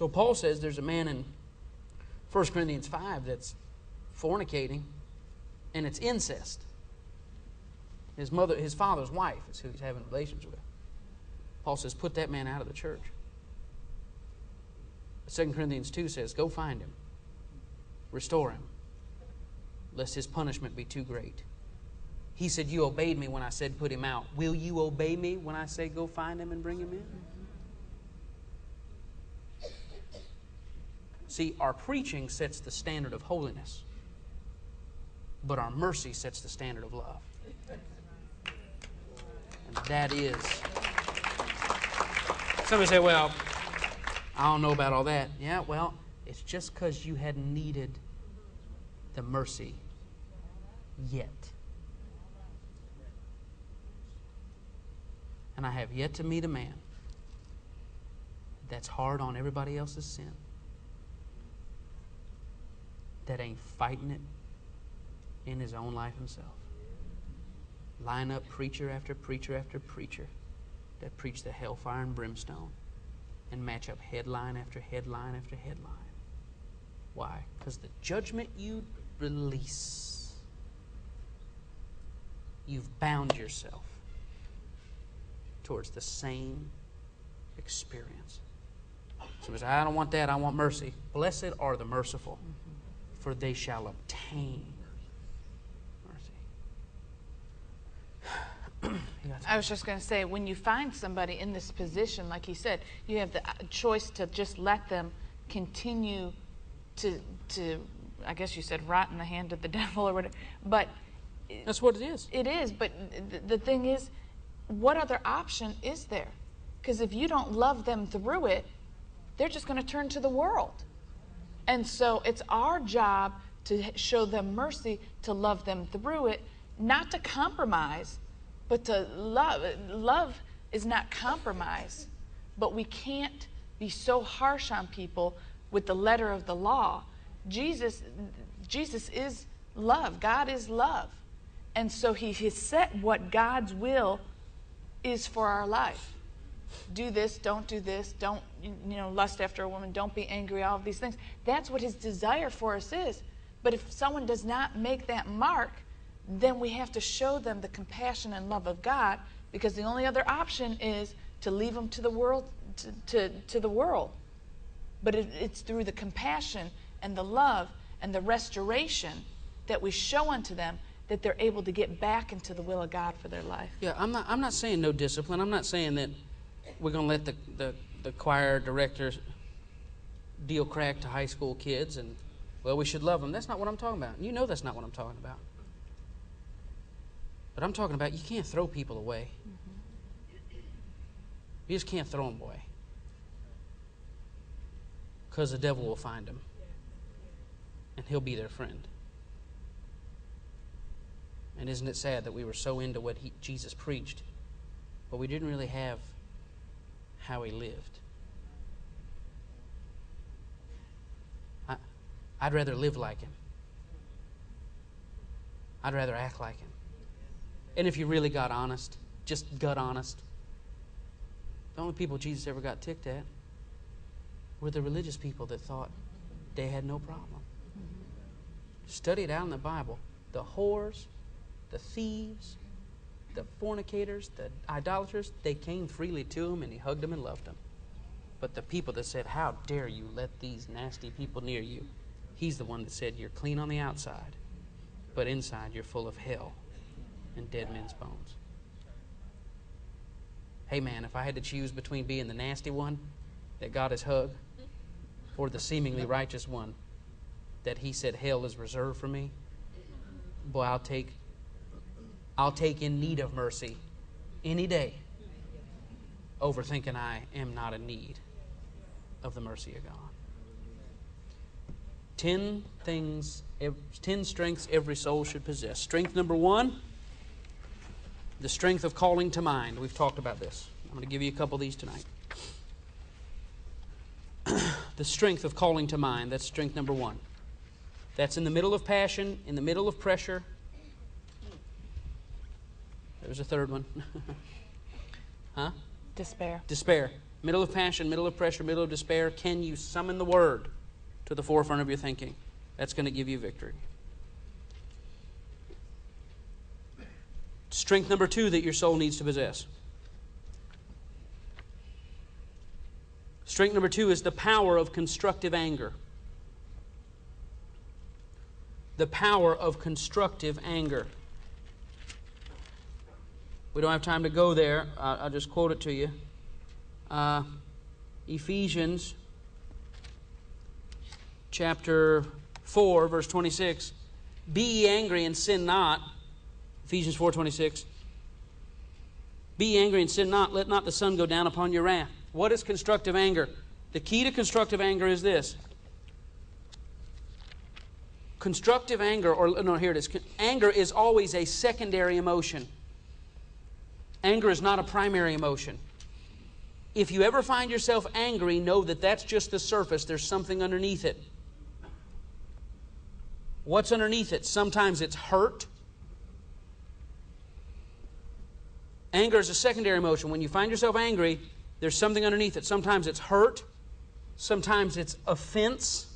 So Paul says there's a man in 1 Corinthians 5 that's fornicating, and it's incest. His father's wife is who he's having relations with. Paul says, put that man out of the church. 2 Corinthians 2 says, go find him. Restore him, lest his punishment be too great. He said, you obeyed me when I said put him out. Will you obey me when I say go find him and bring him in? See, our preaching sets the standard of holiness, but our mercy sets the standard of love. And that is... Somebody say, well, I don't know about all that. Yeah, well, it's just because you hadn't needed the mercy yet. And I have yet to meet a man that's hard on everybody else's sin, that ain't fighting it in his own life himself. Line up preacher after preacher after preacher that preach the hellfire and brimstone and match up headline after headline after headline. Why? Because the judgment you release, you've bound yourself towards the same experience. Somebody says, I don't want that, I want mercy. Blessed are the merciful, for they shall obtain mercy. I was just going to say, when you find somebody in this position, like he said, you have the choice to just let them continue to I guess you said, rot in the hand of the devil or whatever. But that's what it is. It is, but the thing is, what other option is there? Because if you don't love them through it, they're just going to turn to the world. And so it's our job to show them mercy, to love them through it, not to compromise, but to love. Love is not compromise, but we can't be so harsh on people with the letter of the law. Jesus is love. God is love. And so he has set what God's will is for our life. Do this, don't do this, don't lust after a woman, don't be angry, all of these things. That's what his desire for us is. But if someone does not make that mark, then we have to show them the compassion and love of God, because the only other option is to leave them to the world, to the world. But it's through the compassion and the love and the restoration that we show unto them that they're able to get back into the will of God for their life. Yeah, I'm not saying no discipline. I'm not saying that we're going to let the choir directors deal crack to high school kids and, well, we should love them. That's not what I'm talking about. You know that's not what I'm talking about. But I'm talking about you can't throw people away. You just can't throw them away, because the devil will find them and he'll be their friend. And isn't it sad that we were so into what Jesus preached, but we didn't really have how he lived? I'd rather live like him. I'd rather act like him. And if you really got honest, just gut honest, the only people Jesus ever got ticked at were the religious people that thought they had no problem. Study it out in the Bible. The whores, the thieves, the fornicators, the idolaters, they came freely to him and he hugged them and loved them. But the people that said, how dare you let these nasty people near you, he's the one that said, you're clean on the outside, but inside you're full of hell and dead men's bones. Hey man, if I had to choose between being the nasty one that God has hugged or the seemingly righteous one that he said hell is reserved for me, boy, I'll take in need of mercy any day over thinking I am not in need of the mercy of God. 10 strengths every soul should possess. Strength number 1, the strength of calling to mind. We've talked about this. I'm going to give you a couple of these tonight. The strength of calling to mind. That's strength number 1. That's in the middle of passion, in the middle of pressure. There's a third one. Huh? Despair. Despair. middle of passion, middle of pressure, middle of despair, can you summon the Word to the forefront of your thinking? That's going to give you victory. Strength number 2 that your soul needs to possess. Strength number 2 is the power of constructive anger. The power of constructive anger. We don't have time to go there. I'll just quote it to you. Ephesians chapter 4, verse 26. Be ye angry and sin not. Ephesians 4:26. Be ye angry and sin not. Let not the sun go down upon your wrath. What is constructive anger? The key to constructive anger is this. Constructive anger, here it is. Anger is always a secondary emotion. Anger is not a primary emotion. If you ever find yourself angry, know that that's just the surface. There's something underneath it. What's underneath it? Sometimes it's hurt. Anger is a secondary emotion. When you find yourself angry, there's something underneath it. Sometimes it's hurt. Sometimes it's offense.